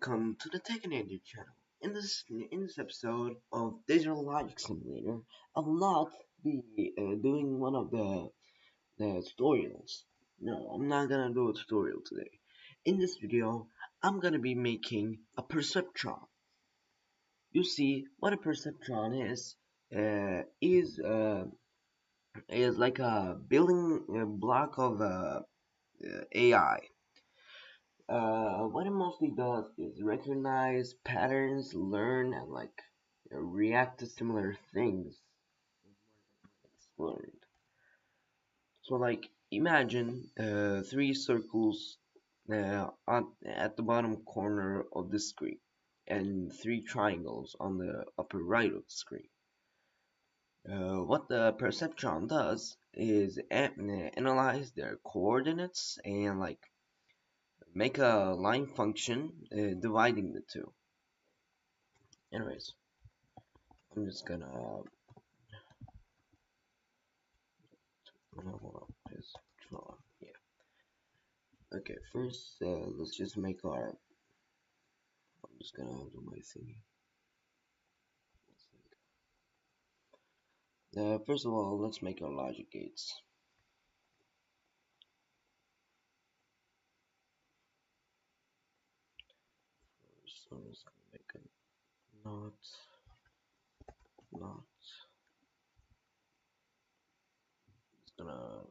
welcome to the Tech and Andrew channel. In this episode of Digital Logic Simulator, I will not be doing one of the tutorials. No, I'm not gonna do a tutorial today. In this video, I'm gonna be making a Perceptron. You see, what a Perceptron is like a building block of AI. What it mostly does is recognize patterns, learn, and react to similar things it's learned. So imagine three circles at the bottom corner of the screen and three triangles on the upper right of the screen. What the perceptron does is analyze their coordinates and make a line function dividing the two. Anyways, I'm just gonna just draw. Yeah. Okay. First, let's just make our. I'm just gonna do my thingy. First of all, let's make our logic gates. First, I'm just gonna make a not. Just gonna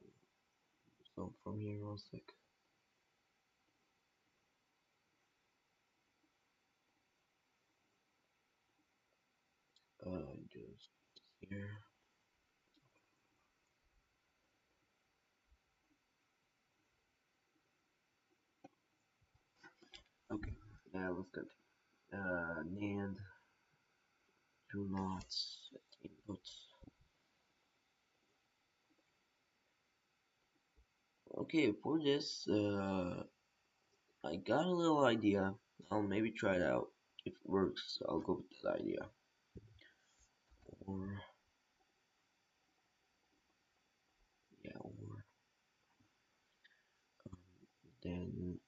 start from here real quick. Just here. Okay. Now let's go. NAND do not input. Okay, for this, I got a little idea. I'll maybe try it out. If it works, I'll go with that idea. Or yeah, or then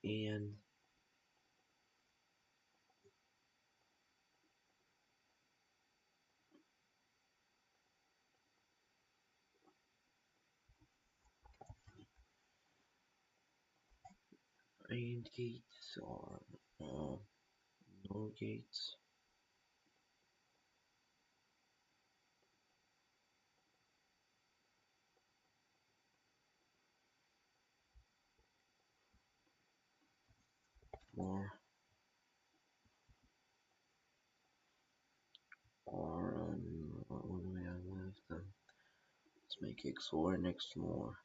and gates or no gates. More or what do we have left? Let's make XOR next more.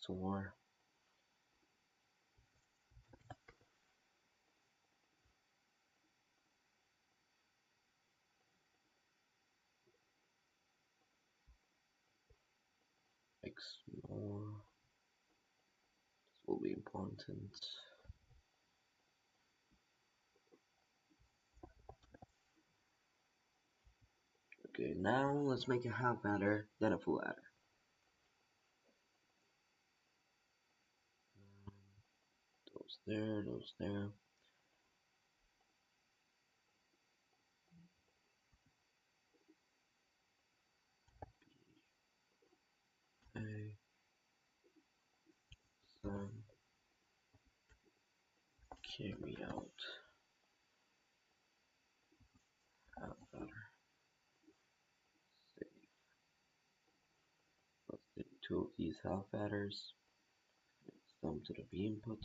XOR. XOR. This will be important. Okay, now let's make a half adder, then a full adder. Those there, those there. A, some, carry out, half adder. Save. Let's take two of these half adders. Them to the B input.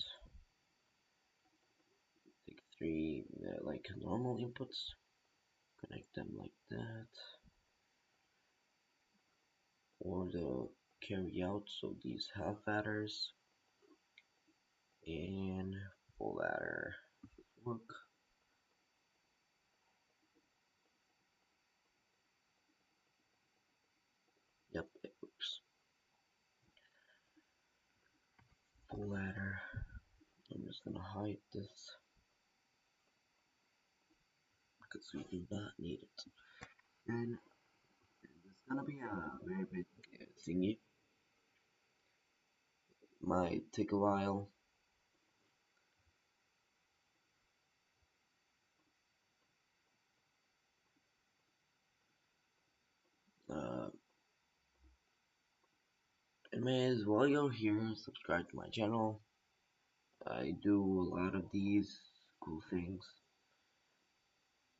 Take three like normal inputs. Connect them like that. Or the carry out, so these half adders and full adder work. Yep, it works. Full adder. I'm just gonna hide this because we do not need it. And it's gonna be a very big thingy. Might take a while. Uh, Anyways, while you're here, subscribe to my channel. I do a lot of these cool things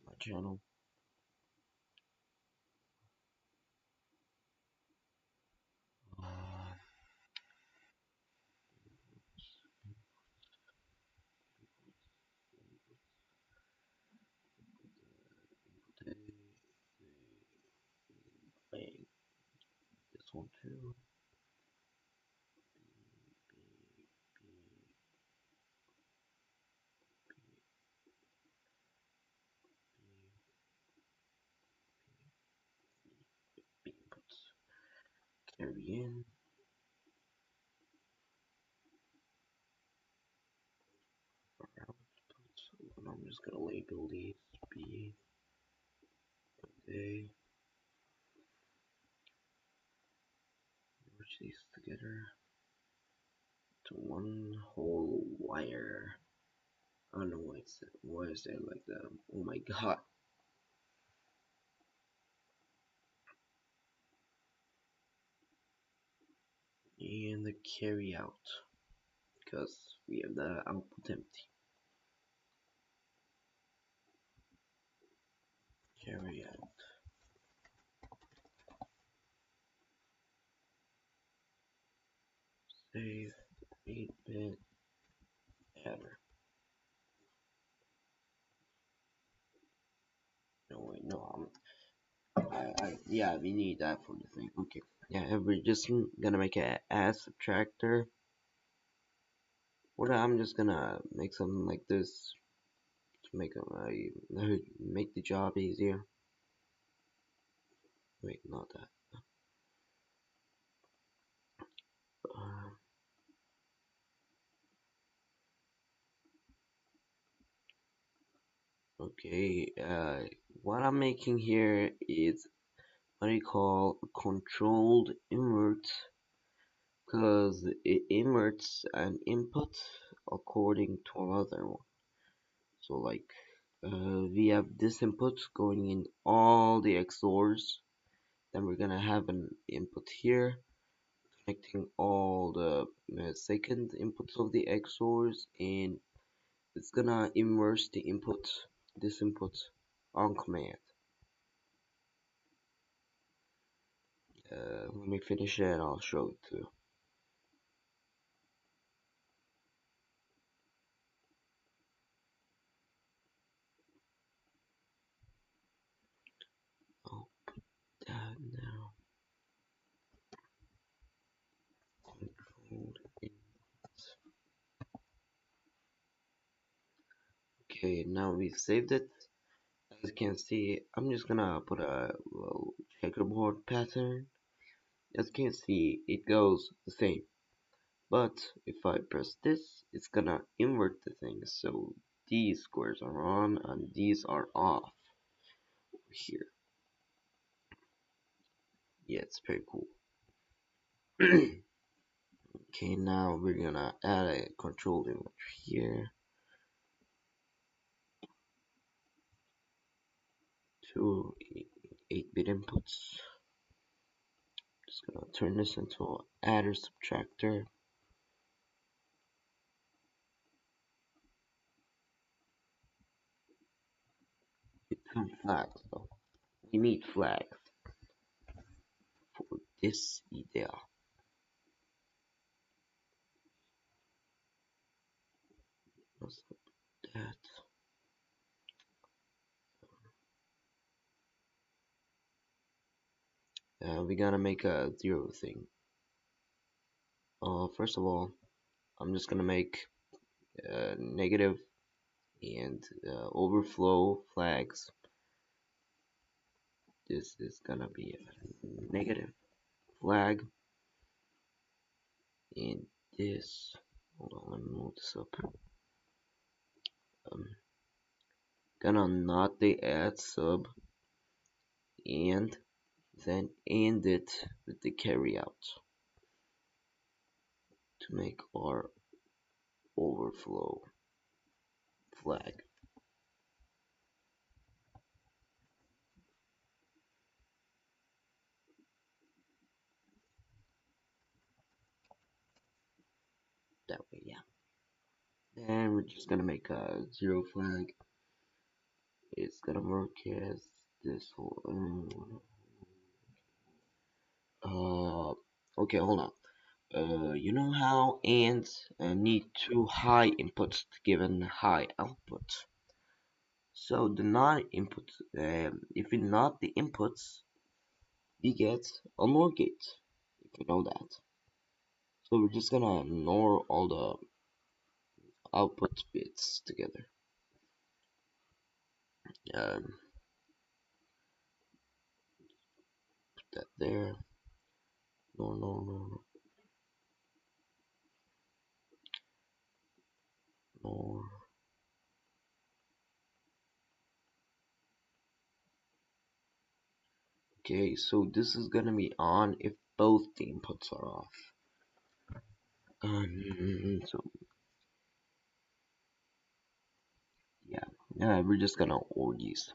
on my channel. Uh, Wait, this one too. Inputs. Carry in. Outputs. And I'm just gonna label these B, A, merge these together to one whole wire. I don't know why is that like that. Oh my god. And the carry out because we have the output empty. Carry out. Save 8-bit adder. No wait, no, yeah, we need that for the thing. Okay. Yeah, and we're just gonna make a as subtractor. Or I'm just gonna make something like this to make the job easier. Wait, not that. Uh, okay. What I'm making here is what I call controlled invert, because it inverts an input according to another one. So like we have this input going in all the XORs, then we're gonna have an input here connecting all the second inputs of the XORs, and it's gonna immerse the input, this input, on command. Let me finish it and I'll show it to you. I'll put that now. Controlled inputs. Okay, now we've saved it. As you can see, I'm just gonna put a little checkerboard pattern. As you can see, it goes the same. But if I press this, it's gonna invert the thing. So these squares are on and these are off here. Yeah, it's pretty cool. Okay, now we're gonna add a control inverter here. Two 8-bit inputs. Just gonna turn this into an adder subtractor. Some flags though. We need flags for this idea. Let's put that. We gotta make a 0 thing. First of all, I'm just gonna make negative and overflow flags. This is gonna be a negative flag, and this, hold on, let me move this up. um, gonna not the add sub and then end it with the carry out to make our overflow flag. That way, yeah. Then we're just gonna make a zero flag. It's gonna work as this one. Okay, hold on. You know how ants need two high inputs to give a high output. So the non-input, if we not the inputs, we get a NOR gate. If you know that. So we're just gonna NOR all the output bits together. Um, put that there. NOR, NOR, NOR, NOR. Okay, so this is gonna be on if both the inputs are off. So yeah, we're just gonna OR these.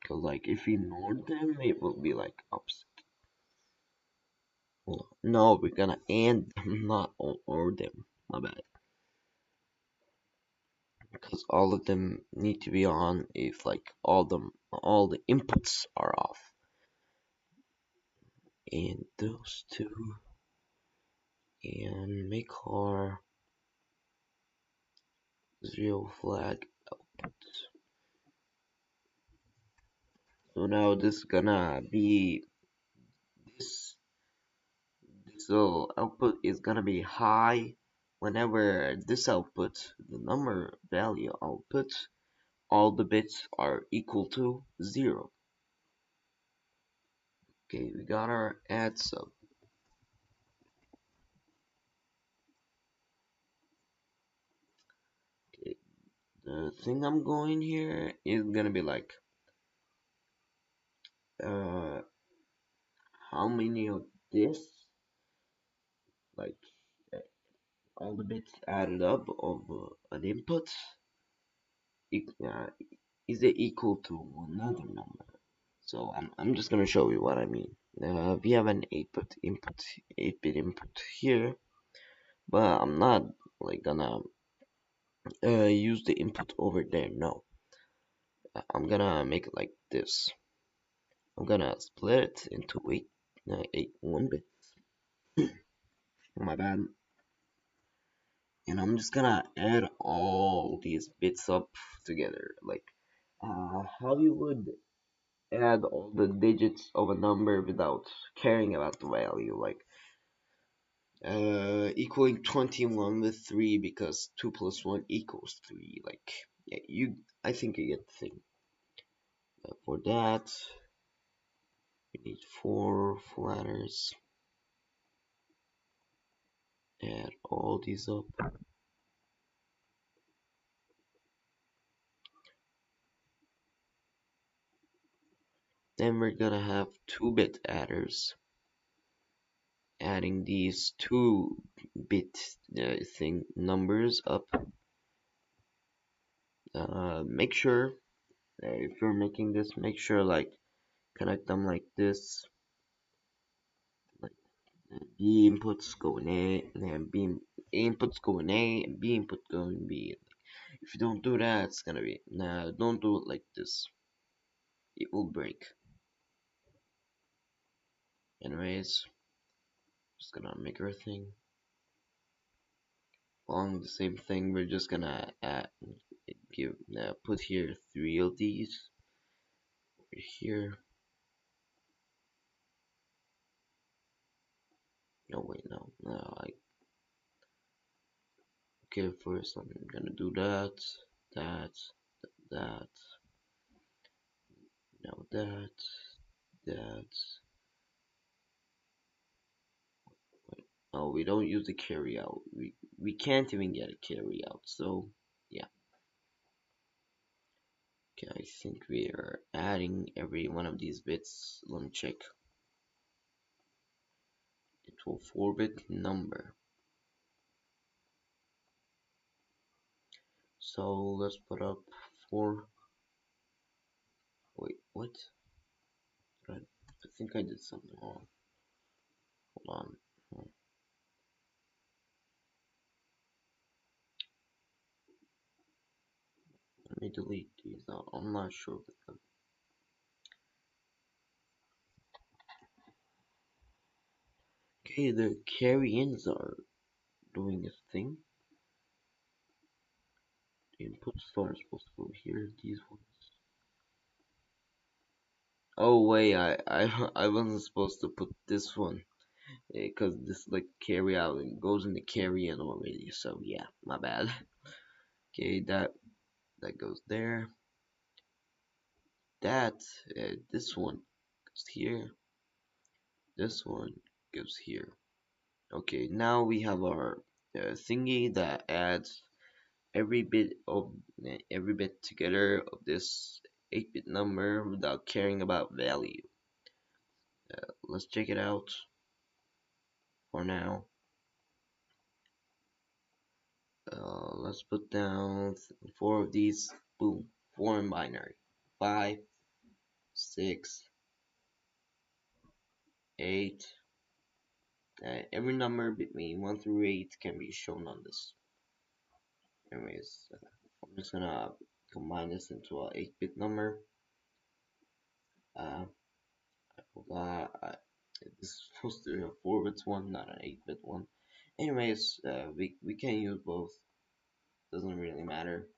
Cause like if we ignore them, it will be like opposite. Well, no, we're gonna AND them, not OR them. My bad. Because all of them need to be on if like all the inputs are off. And those two, and make our zero flag output. So now this is gonna be this this little output is gonna be high whenever this output, the number value output, all the bits are equal to 0. Okay, we got our add sub. Okay, the thing I'm going here is gonna be like uh how many of this, like all the bits added up of an input uh, is it equal to another number. So I'm just gonna show you what I mean. We have an 8-bit input here, but I'm not like gonna use the input over there. No, I'm gonna make it like this. I'm gonna split it into 1 bit. My bad. And I'm just gonna add all these bits up together, like how you would add all the digits of a number without caring about the value, like equaling 21 with 3 because 2 plus 1 equals 3. Like, yeah, I think you get the thing. For that, we need 4 flatters. Add all these up. Then we're gonna have 2-bit adders. Adding these 2-bit thing numbers up. Make sure if you're making this, make sure like connect them like this. Like B inputs go in A, and then A inputs go in A, and B input go in B. If you don't do that, it's gonna be don't do it like this. It will break. Anyways, just gonna make everything along the same thing. We're just gonna put here 3 of these over here. No wait, no. Okay, first I'm gonna do that, that, that, now that. Wait, oh, we don't use the carry out. we can't even get a carry out. So yeah, okay, I think we are adding every one of these bits. Let me check. It will 4-bit number. So let's put up 4. Wait, what? Right. I think I did something wrong. Hold on. Let me delete these. I'm not sure with them. Okay, the carry-ins are doing a thing. The inputs are supposed to go here. These ones. Oh wait, I wasn't supposed to put this one because this like carry out and goes in the carry in already. So yeah, my bad. Okay, that goes there. That this one goes here. This one goes here. Okay, now we have our thingy that adds every bit together of this 8-bit number without caring about value. Let's check it out for now. Let's put down 4 of these. Boom, 4 in binary. 5, 6, 8. Every number between 1 through 8 can be shown on this. Anyways, I'm just gonna combine this into a 8-bit number. Uh, I forgot. This is supposed to be a 4-bit one, not an 8-bit one. Anyways, we can use both. Doesn't really matter.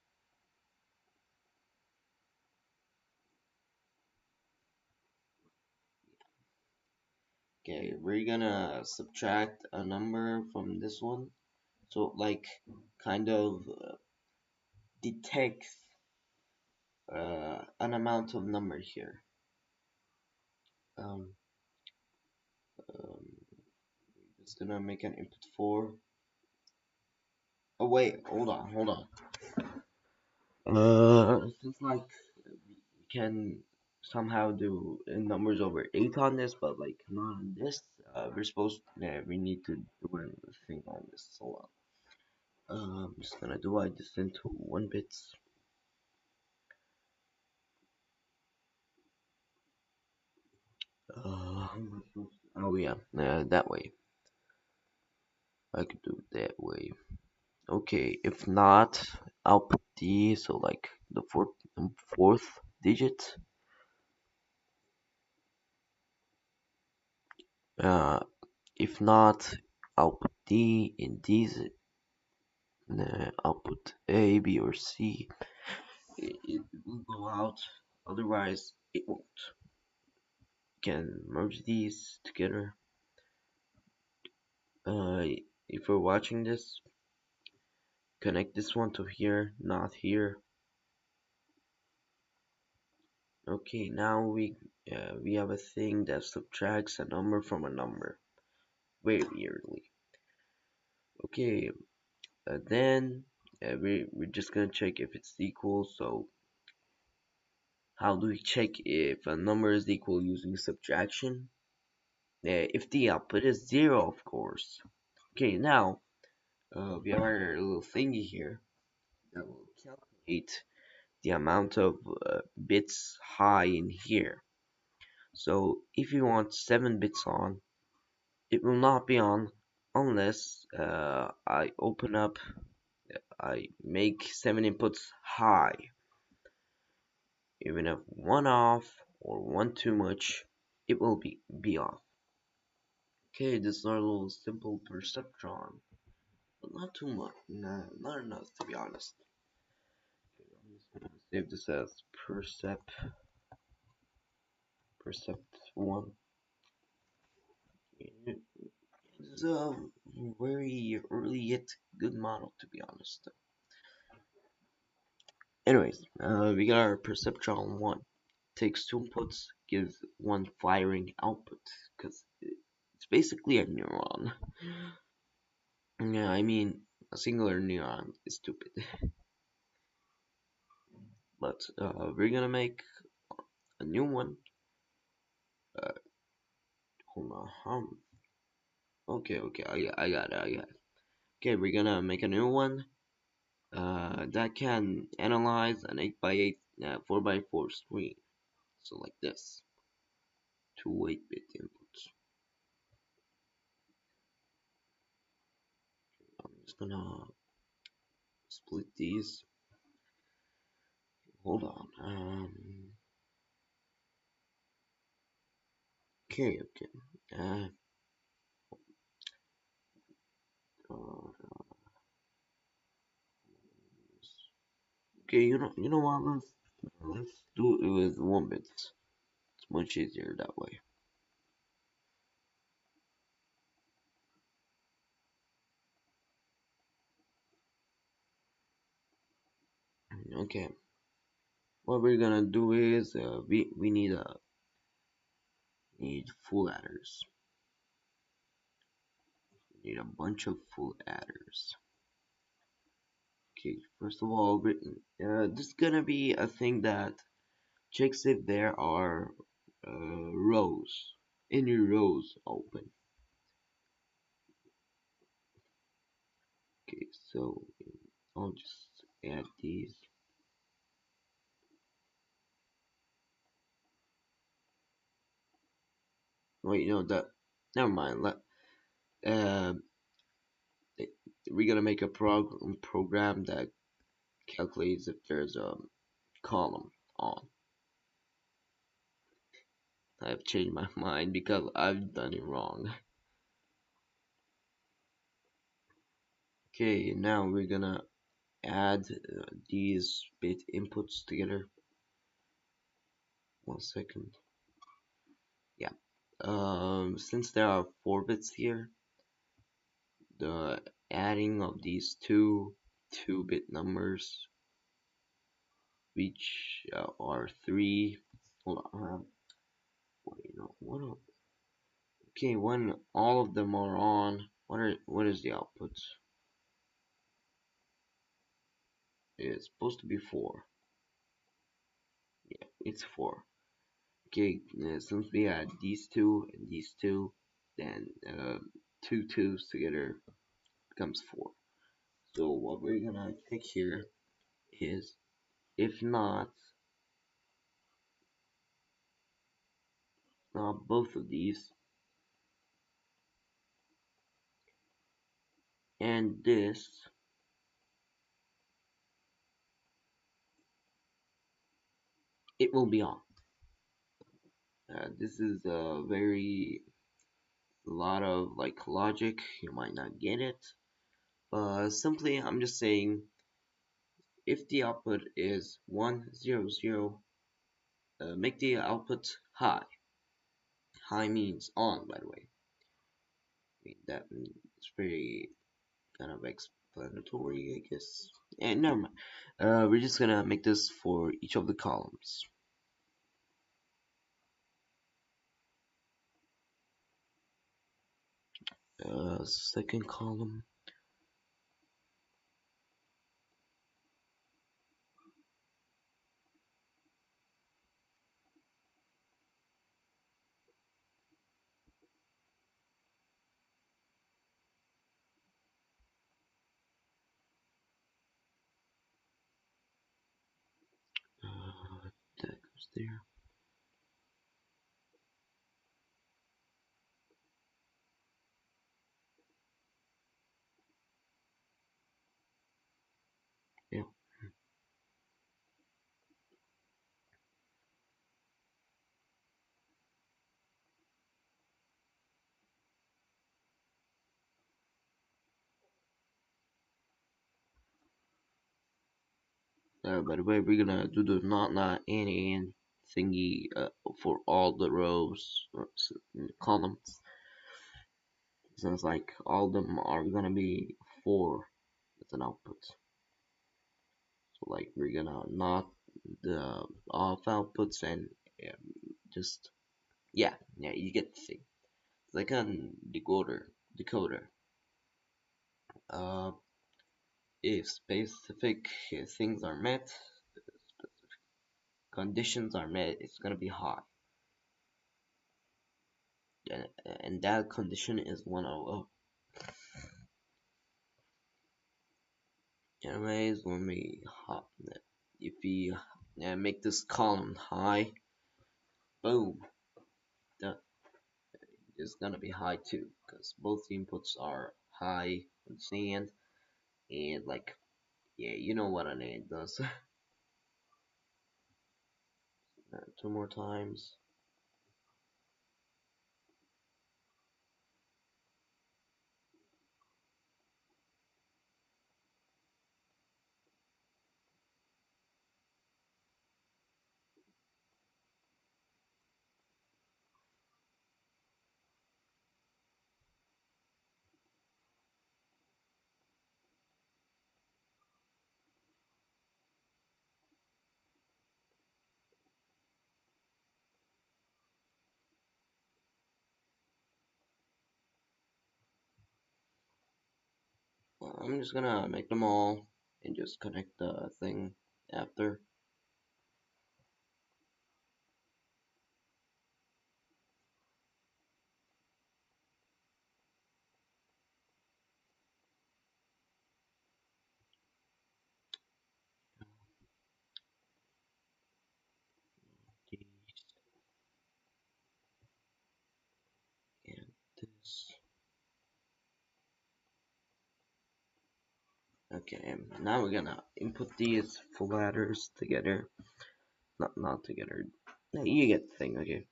Okay, we're gonna subtract a number from this one. So like kind of detects an amount of number here. Um, just gonna make an input 4. Oh wait, hold on. Since like we can somehow do numbers over 8 on this, but like not on this. We need to do a thing on this. So I'm just gonna divide this into 1 bits. Oh yeah, that way. I could do it that way. Okay, if not, I'll put D, so like the fourth digit. Uh, if not, I'll put D in these. I'll put A, B, or C. It will go out. Otherwise, it won't. Can merge these together. Uh, if you're watching this, connect this one to here, not here. Okay, now we have a thing that subtracts a number from a number very weirdly. Okay, then we're just gonna check if it's equal. So how do we check if a number is equal using subtraction? If the output is 0, of course. Okay, now we have our little thingy here that will calculate the amount of bits high in here. So if you want 7 bits on, it will not be on unless I make 7 inputs high. Even if 1 off or 1 too much, it will be off. Okay, this is our little simple perceptron, but not too much, not enough to be honest. I'm just gonna save this as percept1. It's a very early yet good model to be honest. Anyways, we got our Perceptron 1. Takes 2 inputs, gives 1 firing output, because it's basically a neuron. Yeah, I mean, a singular neuron is stupid. But we're gonna make a new one. Uh, Hold on. Okay, okay, I got it, I got it. Okay, we're gonna make a new one that can analyze an 8 by 8, 4 by 4 screen. So like this, two 8-bit inputs. I'm just gonna split these. Hold on. Okay, okay. Uh, uh, okay, you know what? Let's do it with 1 bit. It's much easier that way. Okay. What we're gonna do is we need full adders. We need a bunch of full adders. Okay, first of all, this is gonna be a thing that checks if there are rows, any rows open. Okay, so I'll just add these. Wait, no, that never mind. Uh, we're gonna make a program that calculates if there's a column on. I've changed my mind because I've done it wrong. Okay, now we're gonna add these bit inputs together. 1 second. Yeah. Since there are 4 bits here, the adding of these two-bit numbers, which are three. Hold on. Wait, no. Okay, when all of them are on, what is the output? It's supposed to be 4. Yeah, it's 4. Okay, since we had these two and these two, then two twos together becomes 4. So what we're gonna pick here is, if not both of these, and this, it will be on. This is a very lot of like logic. You might not get it, but simply I'm just saying, if the output is 100, make the output high. High means on, by the way. I mean, that is very kind of explanatory, I guess. And never mind. We're just gonna make this for each of the columns. Second column. That goes there. Yeah. By the way, we're gonna do the not and thingy for all the rows or columns. Sounds like all of them are gonna be 4 as an output. So like we're gonna not the off outputs and just yeah, you get the thing. It's like a decoder. Uh, If specific things are met, conditions are met, it's gonna be hot. And that condition is 100. Anyways, when we hot, if we make this column high, boom, that is gonna be high too, because both inputs are high on sand, and like, yeah, you know what an ant does. Two more times. I'm just gonna make them all and just connect the thing after. These and this. Okay, now we're gonna input these full letters together. Not together. Yeah, you get the thing, okay.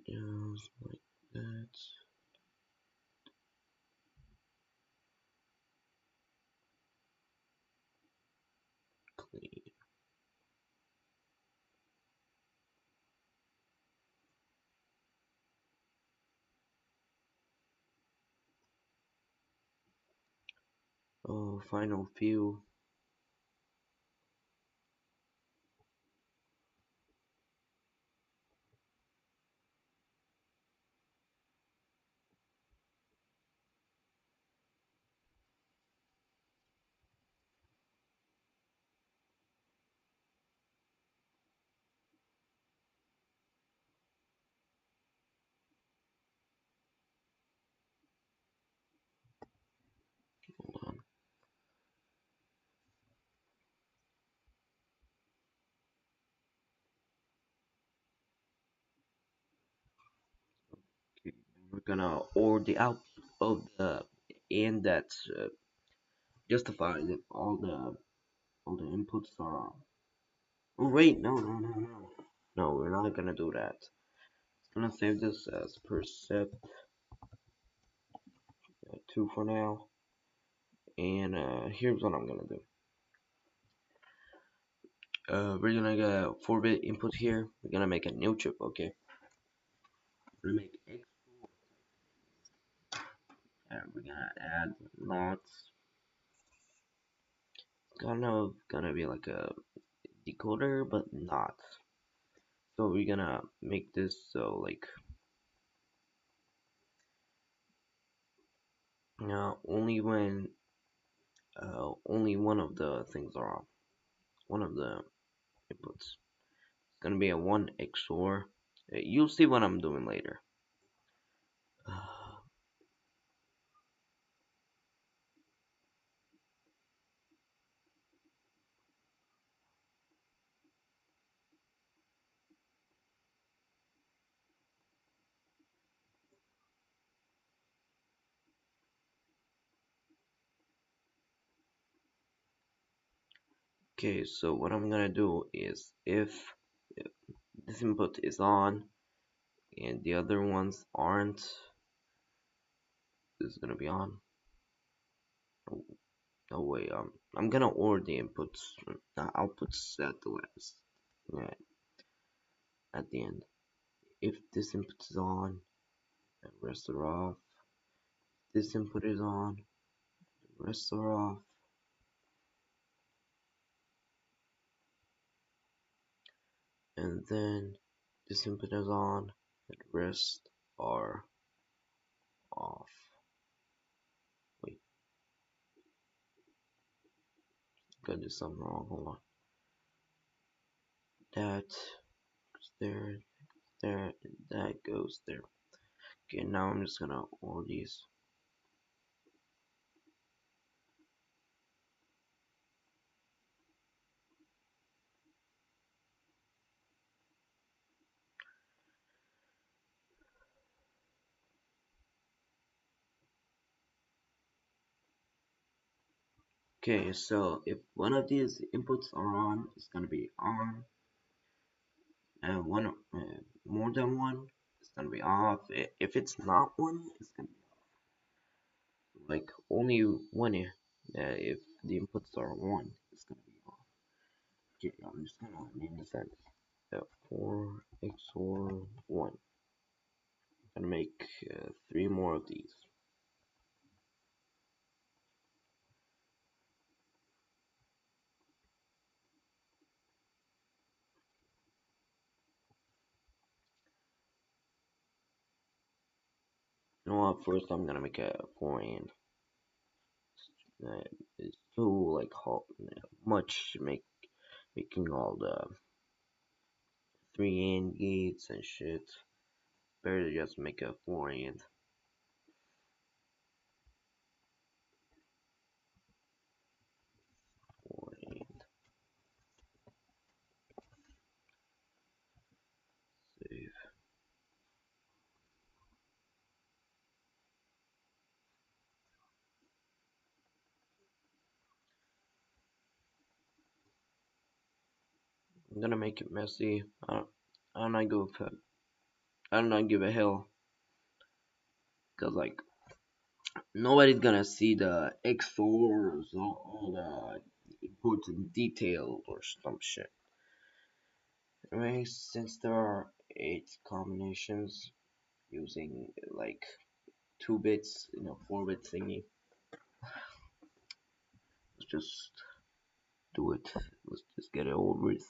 Just like that. Clean. Oh, final few. Hold on. Okay, we're gonna or the output of the and that's justifies if all the inputs are. Oh wait, no. No, we're not gonna do that. I'm gonna save this as Percept 2 for now. And here's what I'm gonna do. We're gonna get a 4-bit input here. We're gonna make a new chip, okay? We're gonna make X, and we're gonna add lots. Kind of gonna be like a decoder, but not. So we're gonna make this so like only when only one of the things are on. One of the inputs. It's gonna be a 1 XOR. You'll see what I'm doing later. Okay, so what I'm gonna do is if this input is on and the other ones aren't, this is gonna be on. Oh, no way, I'm gonna order the inputs, outputs at the last, yeah, at the end. If this input is on, the rest are off. This input is on, the rest are off. And then this input is on, and the rest are off. do something wrong. Hold on. That goes there, there, that goes there. Okay, now I'm just gonna order these. Okay, so if one of these inputs are on, it's gonna be on, and one more than one, it's gonna be off. If it's not one, it's gonna be like only one. If the inputs are one, it's gonna be off. Okay, I'm just gonna name this as 4 XOR 1. I'm gonna make 3 more of these. You know what? First, I'm gonna make a 4 and. It's too like much making all the 3 and gates and shit. Better to just make a 4 and. 4 and save. I'm gonna make it messy. I don't go for, I do not give a hell, cause like nobody's gonna see the XORs, all the important details or some shit. Anyway, since there are 8 combinations using like 2 bits in a 4-bit thingy, let's just do it. Let's just get it over with.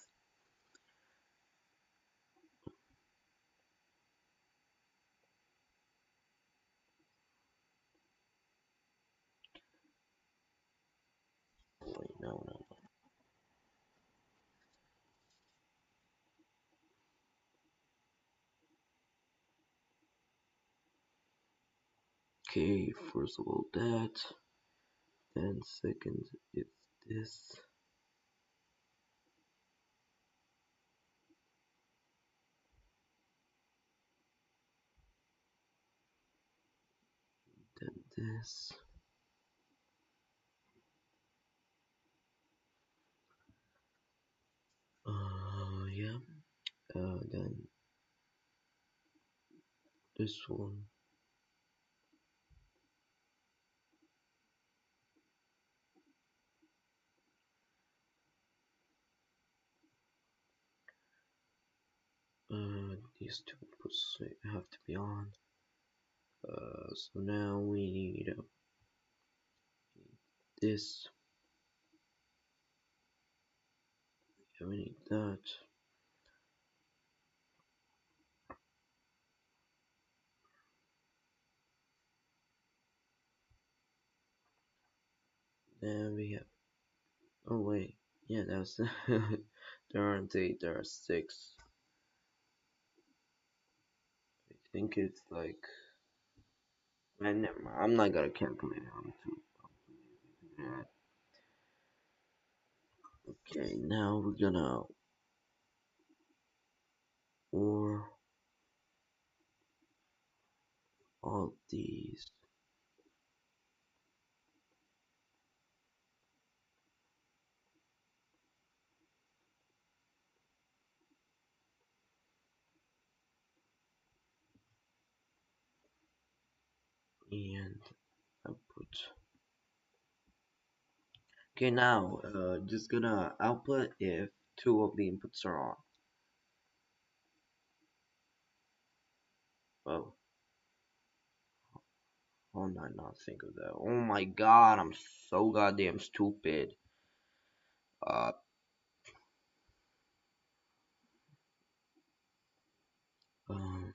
Wait, no. Okay, first of all that, then second it's this, then this. Yeah. Then this one. These two inputs have to be on. So now we need this. Yeah, we need that. Then we have. Oh wait, yeah, that's. There aren't 8. There are 6. I think it's like. Man, never mind. I'm not gonna calculate it. I'm too. Yeah. Okay, now we're gonna or all these. And output. Okay, now just gonna output if 2 of the inputs are on. Oh, how did I not think of that? Oh my god, I'm so goddamn stupid. Uh, um,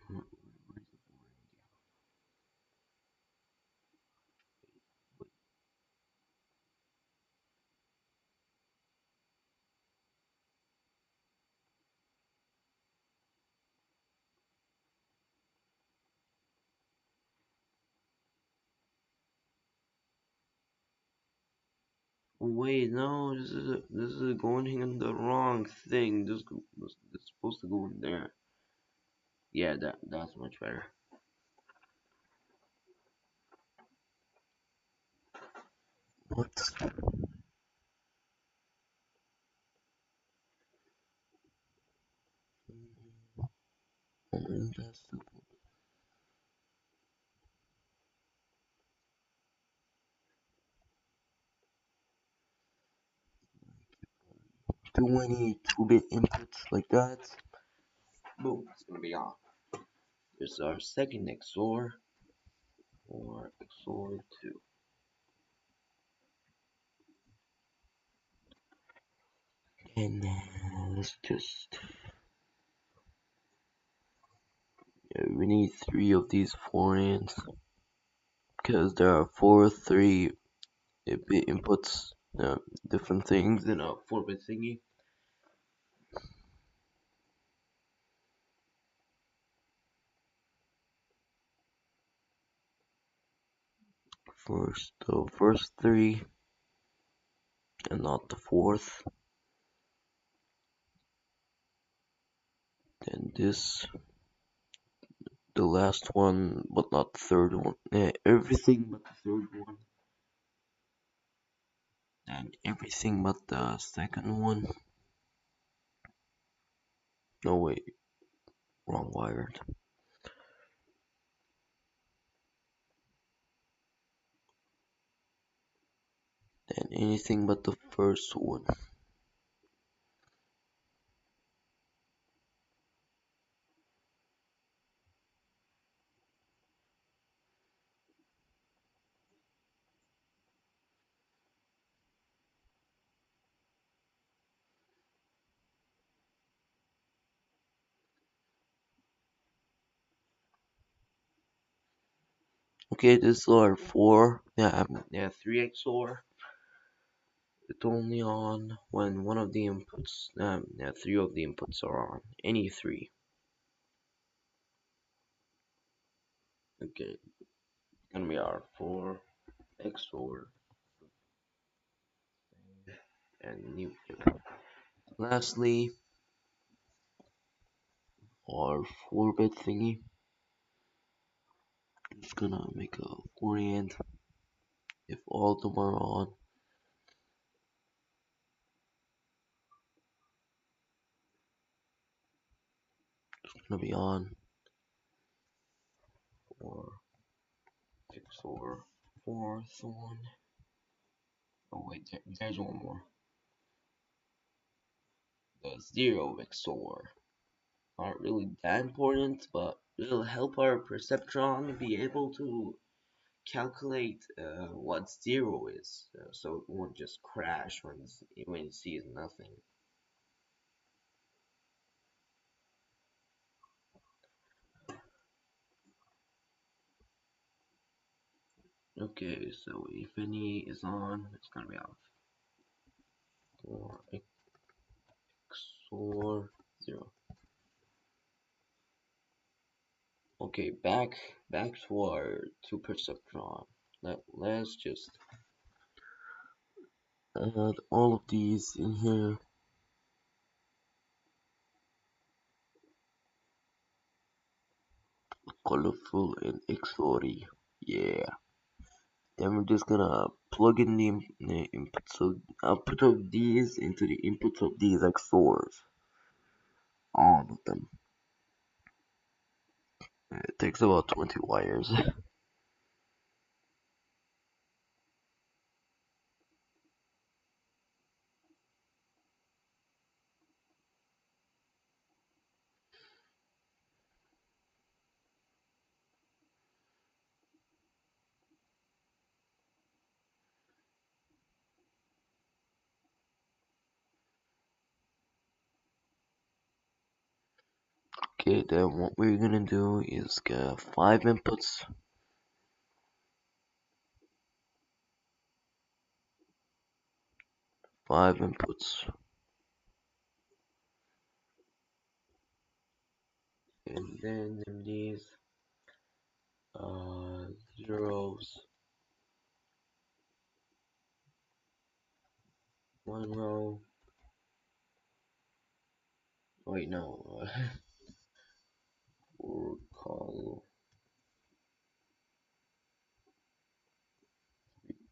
Wait, no, this is going in the wrong thing. This is supposed to go in there. Yeah, that's much better. What? That's too many 2-bit inputs like that. Boom, it's gonna be on. This is our second XOR, or XOR 2. And let's just, we need 3 of these 4 ends, because there are 3 bit inputs, different things in a 4-bit thingy. First, the first 3, and not the fourth. Then this, the last one, but not the third one. Everything but the third one. And everything but the second one. No, wait, wrong wired. And anything but the first one. Okay, this are 4. Yeah, 3 XOR. It's only on when one of the inputs, 3 of the inputs are on. Any 3. Okay, gonna be our 4 XOR and new. Lastly, our 4-bit thingy. Just gonna make a 4 and if all of them are on. It's gonna be on for XOR. Fourth one. Oh wait, there's one more. The 0 XOR. Aren't really that important, but it'll help our Perceptron be able to calculate what 0 is, so it won't just crash when it sees nothing. Okay, so if any is on, it's gonna be off. Or XOR 0. Okay, back to our two Perceptron. Let's just add all of these in here. Colorful and XOR. Yeah. Then we're just gonna plug in the inputs. So output of these into the inputs of these XORs. All of them. It takes about 20 wires. Okay, then what we're gonna do is get 5 inputs. 5 inputs. And then these zeros one row. Wait, no. Four column,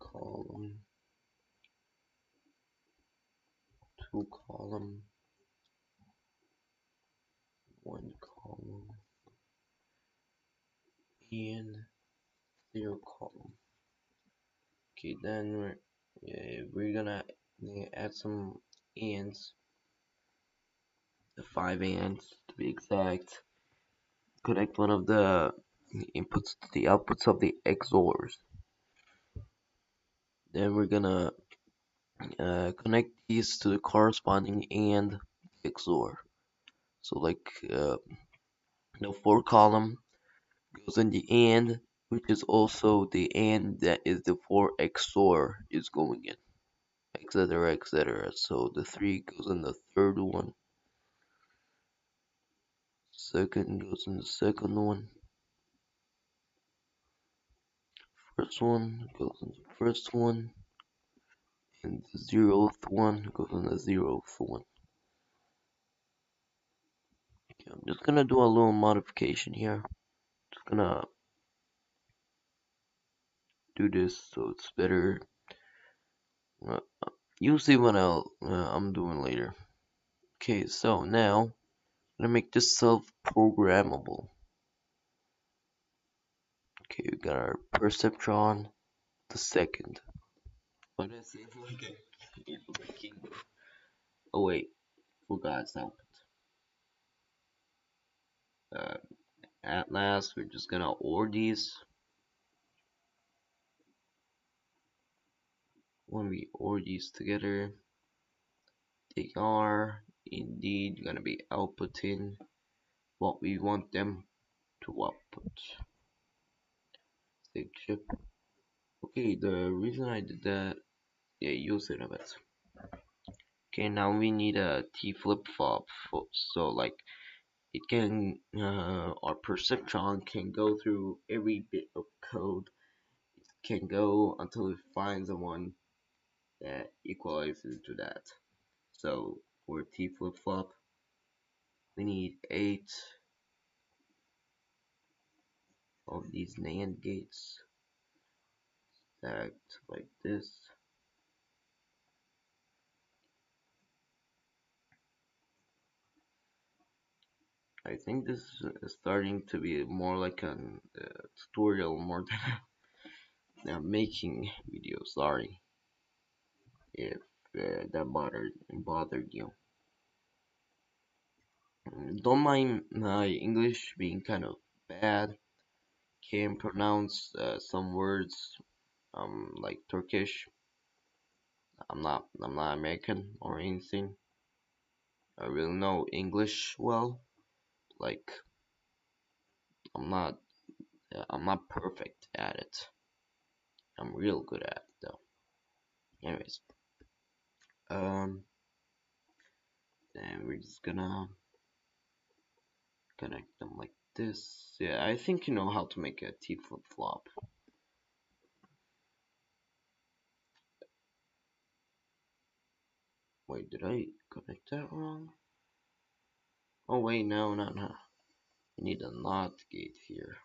column, two column, one column, and zero column. Okay, then we're gonna add some ands, the 5 ands to be exact. Connect one of the inputs to the outputs of the XORs. Then we're gonna connect these to the corresponding AND XOR. So like the 4 column goes in the AND, which is also the AND that is the 4 XOR is going in, etc., etc. So the 3 goes in the third one, second goes in the second one, first one goes in the first one, and the 0th one goes in the 0th one. Okay, I'm just gonna do a little modification here. Just gonna do this so it's better. Uh, you'll see what I'm doing later. Okay, so now I'm gonna make this self-programmable. Okay, we got our Perceptron the second. What is it? Okay. Oh wait, forgot something. Uh, at last, we're just gonna OR these. When we OR these together, they are indeed gonna be outputting what we want them to output. Save chip. Okay, the reason I did that, yeah, use it a bit. Okay, now we need a T flip-flop, so like it can, our perceptron can go through every bit of code. It can go until it finds the one that equalizes to that. So for T flip-flop, we need 8 of these NAND gates stacked like this. I think this is starting to be more like a tutorial more than a making video. Sorry if that bothered you. Don't mind my English being kind of bad. Can't pronounce some words like Turkish. I'm not American or anything. I really know English well. Like I'm not I'm not perfect at it. I'm real good at it though. Anyways, um, then we're just gonna connect them like this. Yeah, I think you know how to make a T flip-flop. Wait, did I connect that wrong? Oh wait, no, no. We need a NOT gate here.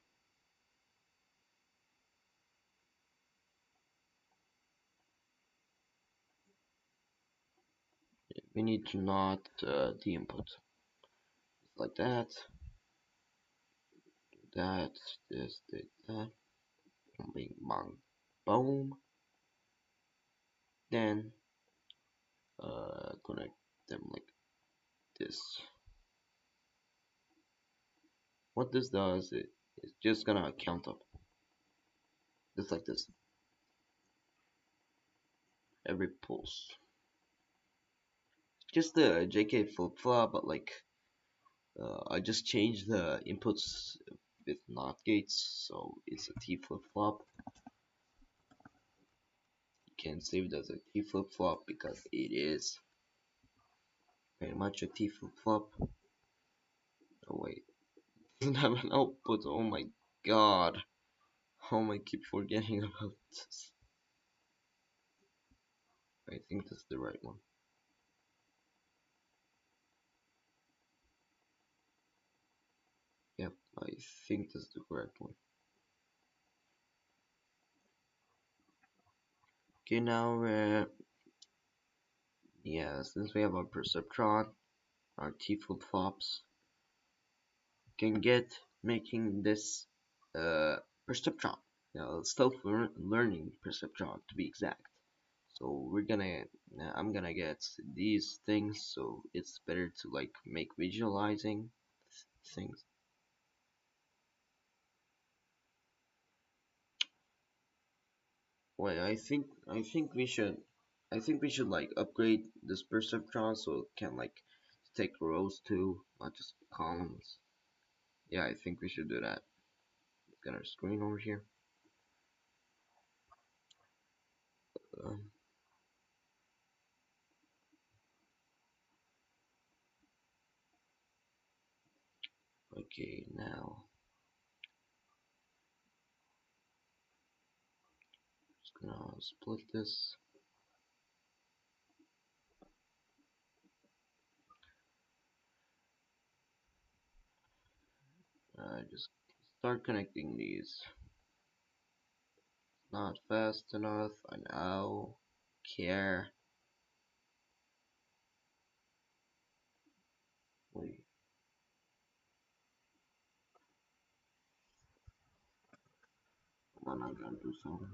We need to NOT the input. Like that. That, this, that. Bing, bang, boom. Then, connect them like this. What this does, it's just gonna count up. Just like this. Every pulse. Just the JK flip-flop, but like, I just changed the inputs with NOT gates, so it's a T flip-flop. You can save it as a T flip-flop because it is very much a T flip-flop. Oh wait, it doesn't have an output. Oh my god. How am I keep forgetting about this? I think this is the right one. I think that's the correct one. Okay, now, yeah, since we have our Perceptron, our T-Foot Fops can get making this Perceptron, self-learning Perceptron to be exact. So I'm gonna get these things, so it's better to like make visualizing things. Wait, I think we should like upgrade this Perceptron so it can like take rows too, not just columns. Yeah, I think we should do that. Let's get our screen over here. Um, okay, now just gonna split this. Just start connecting these. Not fast enough. I know. Care. Wait. Come on, I gotta do something.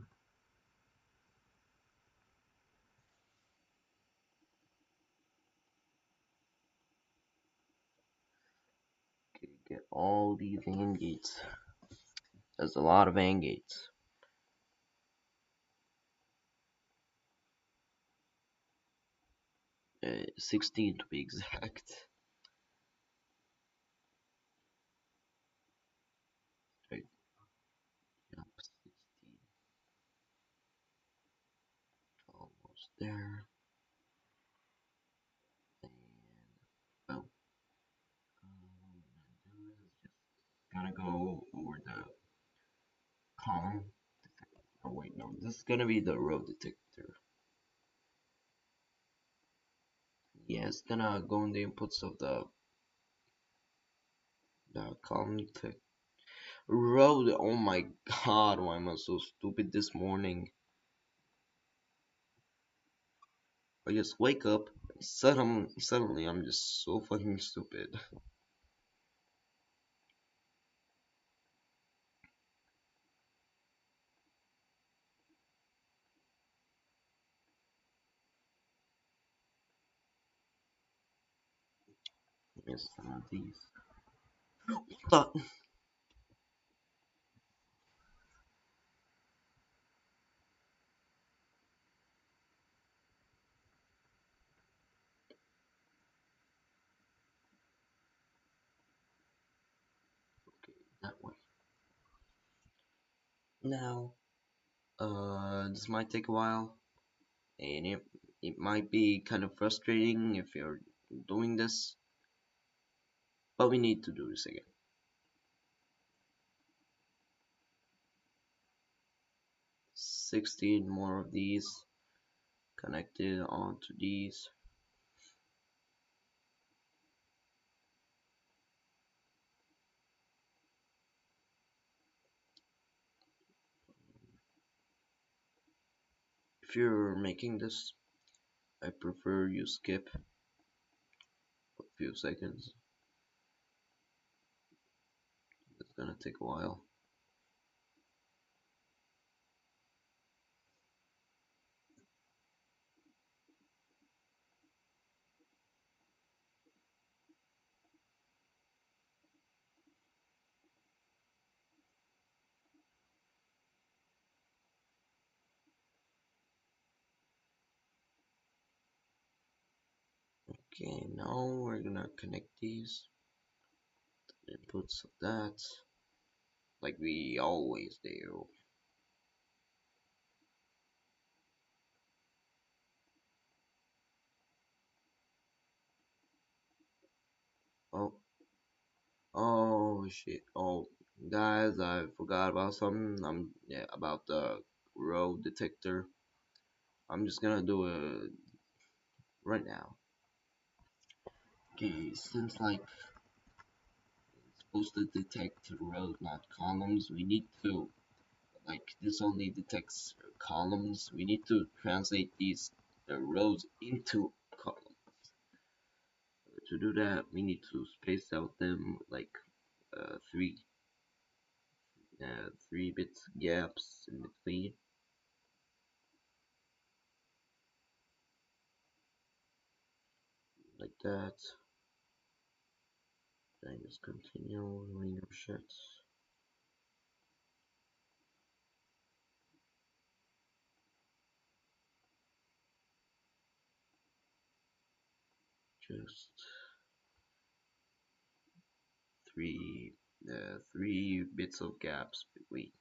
Okay, get all these AND gates. There's a lot of AND gates. 16 to be exact. Right, yep, 16. Almost there. And well, gotta go over the column. Oh wait, no, this is gonna be the row detector. Yeah, it's gonna go in the inputs of the column detector. Row. Oh my god, why am I so stupid this morning? I just wake up. Suddenly, I'm just so fucking stupid. Miss some of these. What the? Okay, that way. Now, this might take a while, and it might be kind of frustrating if you're doing this, but we need to do this again. 16 more of these connected onto these. If you're making this, I prefer you skip a few seconds. It's gonna take a while. Okay, now we're gonna connect these inputs of that, like we always do. Oh, oh shit. Oh, guys, I forgot about something. Yeah, about the row detector. I'm just gonna do it right now. Okay, since like supposed to detect rows, not columns. We need to, like, this only detects columns. We need to translate these rows into columns. To do that, we need to space out them like uh, three 3 bits gaps in between, like that. Then just continue doing your shit. Just three 3 bits of gaps between.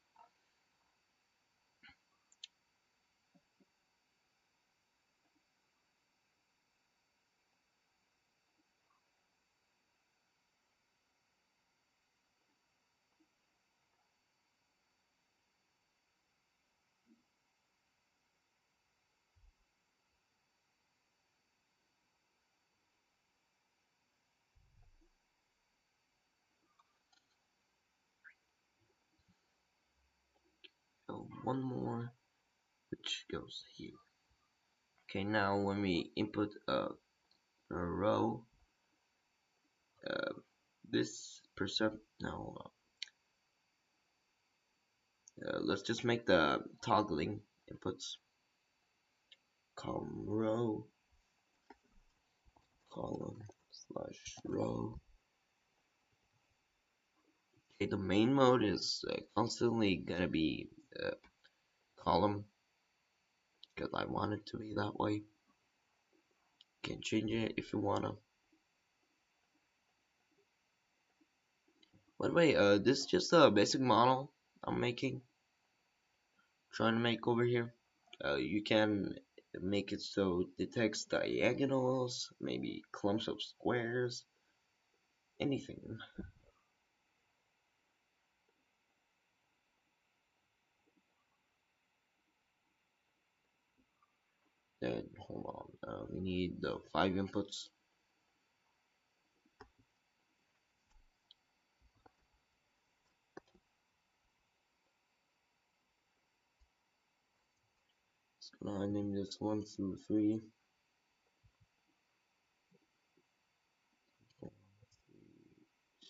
One more, which goes here. Okay, now when we input a row, uh, this percent now let's just make the toggling inputs column row column slash row. Okay, the main mode is constantly gonna be column because I want it to be that way. You can change it if you wanna. By the way, this is just a basic model I'm trying to make over here. You can make it so it detects diagonals, maybe clumps of squares, anything. Then hold on, we need the 5 inputs. Gonna name this 1 through 3. 4,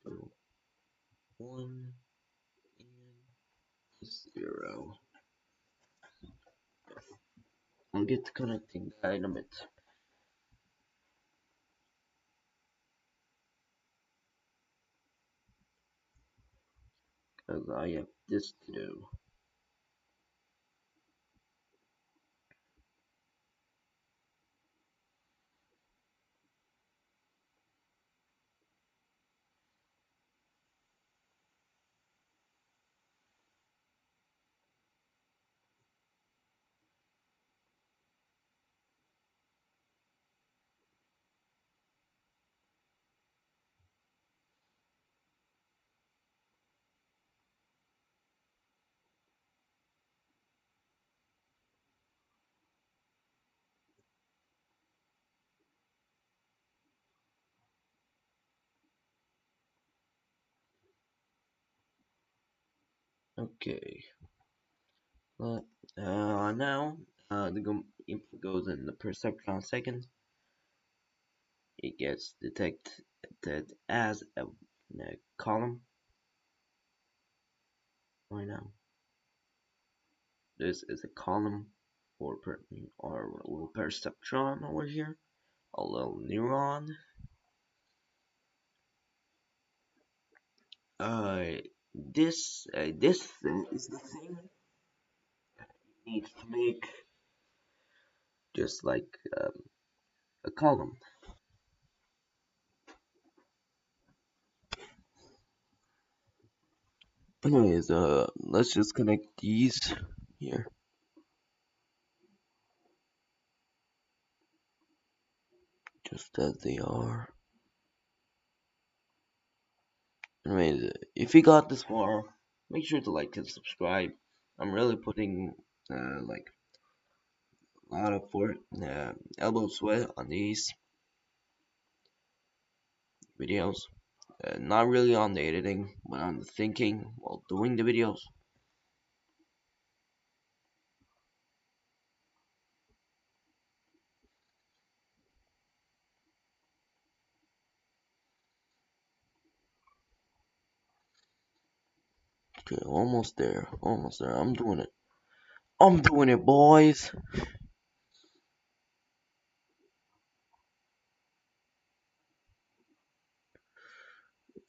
3, 2, 1, and 0. I'll get to connecting that in a bit, because I have this to do. Okay, but now the input goes in the Perceptron second. It gets detected as a column right now. This is a column or a little perceptron over here, a little neuron. This is the thing that it needs to make just like a column. Anyways, let's just connect these here, just as they are. Anyways, if you got this far, make sure to like and subscribe. I'm really putting like a lot of elbow sweat on these videos. Not really on the editing, but on the thinking while doing the videos. Okay, almost there, almost there. I'm doing it. I'm doing it, boys.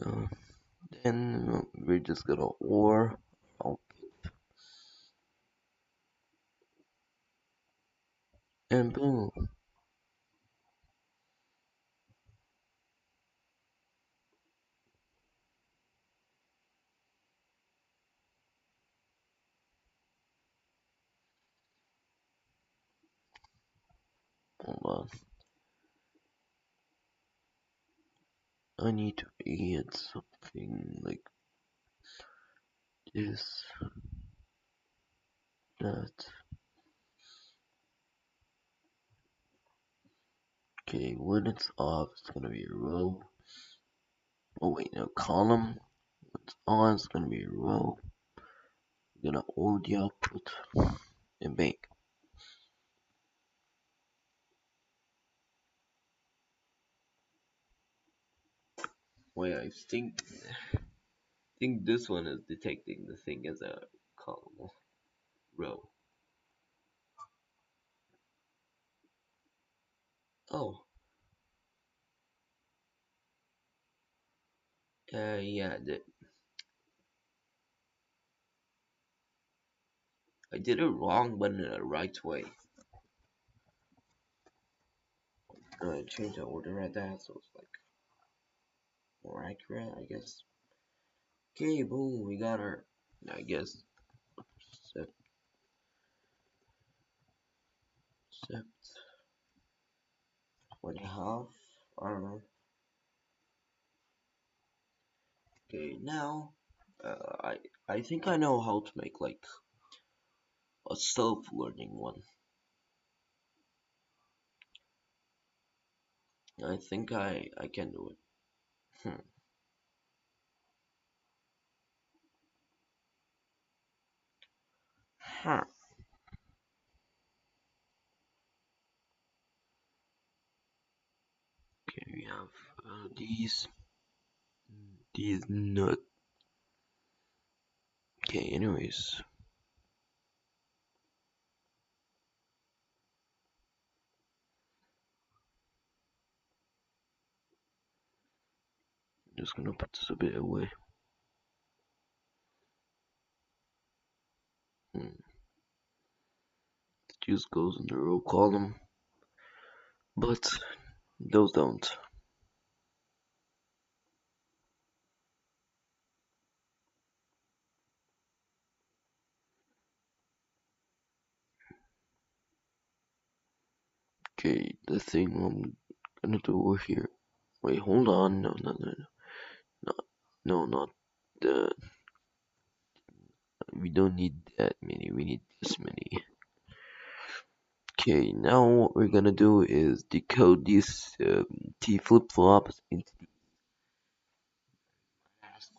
Uh, then we're just gonna ore out and boom. Hold on. I need to add something like this, that. Okay, when it's off, it's gonna be a row. Oh wait, no, column. When it's on, it's gonna be a row. We're gonna hold the output and bank. Wait, I think this one is detecting the thing as a column row. Oh, yeah, I did it wrong, but in the right way. I changed the order at that, so it's like more accurate, I guess. Okay, boom, we got our, I guess, set, set 1/2. I don't know. Okay, now, I think I know how to make like a self-learning one. I think I can do it. Hmm. Huh. Okay, we have these nut. Okay, anyways, just gonna put this a bit away. Hmm. Juice goes in the row column, but those don't. Okay, the thing I'm gonna do over here. Wait, hold on. No, no, no, no, no, no, not the. We don't need that many. We need this many. Okay, now what we're gonna do is decode these T flip flops into the task.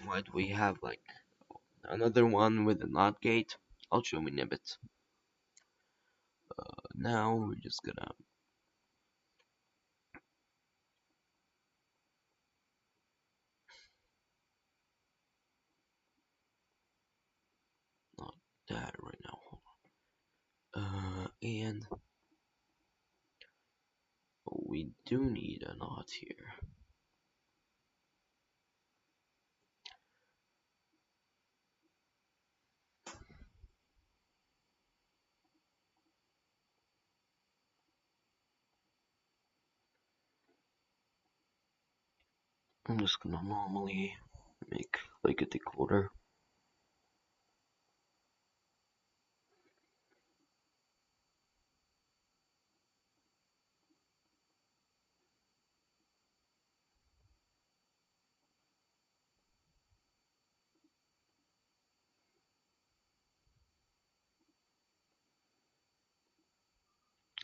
Why do we have like another one with a NOT gate? I'll show me in a bit. Now we're just gonna not that right now. And we do need a NOT here. I'm just gonna normally make like a decoder.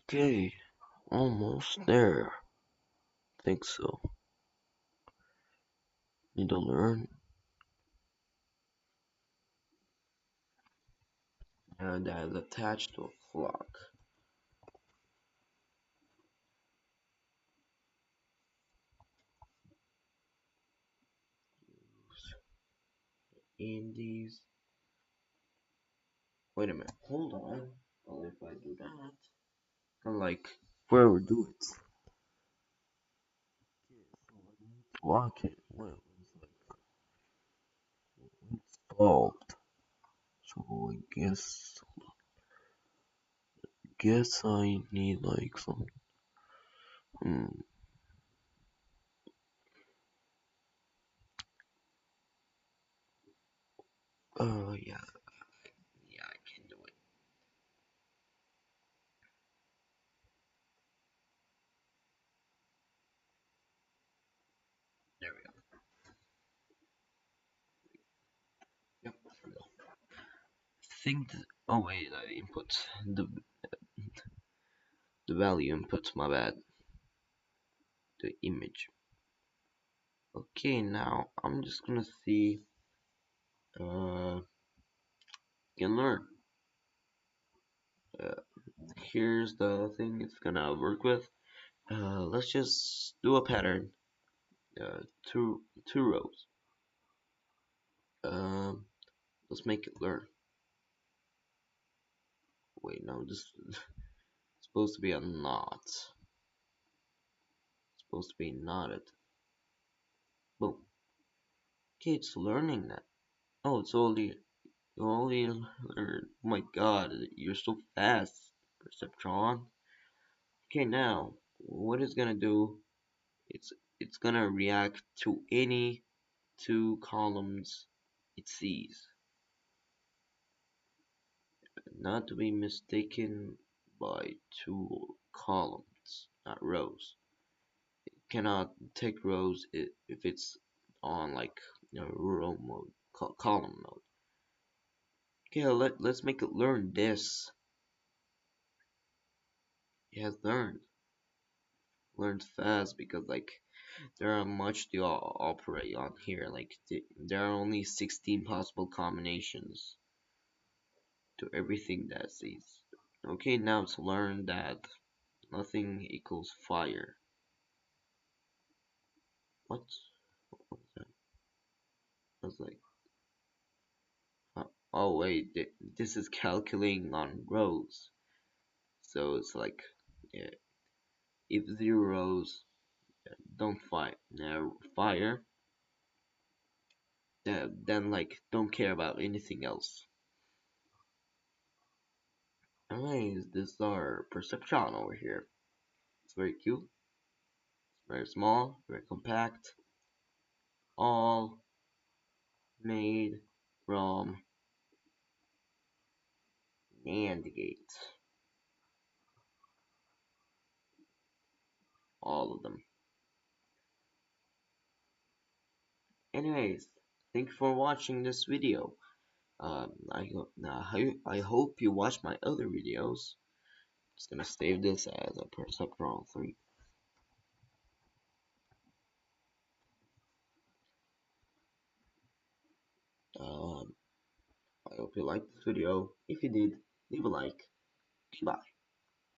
Okay, almost there. Think so. need to learn, and that is attached to a flock. In these, wait a minute, hold on. Well, if I do that, kind like where we do it. Lock it. Well, it's like solved. So I guess I need like some. Hmm. Yeah, yeah, I can do it. There we go. Yep, there we go. Think. Oh wait, I input the value input. My bad. The image. Okay, now I'm just gonna see. Can learn. Uh, Here's the thing it's gonna work with. Let's just do a pattern. Uh, two rows. Um, let's make it learn. Wait, no, this is supposed to be a knot. It's supposed to be knotted. Boom. Okay, it's learning that. Oh, it's only learn. Oh my God, you're so fast, Perceptron. Okay, now what it's gonna do? It's gonna react to any two columns it sees, not to be mistaken by two columns, not rows. It cannot take rows if it's on like row mode, column mode. Okay, let's make it learn this. It has learned fast because like there are much to operate on here. Like there are only 16 possible combinations to everything that sees. Okay, now to learn that nothing equals fire. What? What was that? I was like, oh wait, this is calculating on rows. So it's like, yeah, if zero rows don't fire, then like don't care about anything else. Anyways, this is our Perceptron over here. It's very cute, very small, very compact, all made from NAND gate. All of them. Anyways, thank you for watching this video. I hope you watch my other videos. Just gonna save this as a Perceptron 3. Um, I hope you liked this video. If you did, leave a like. Goodbye.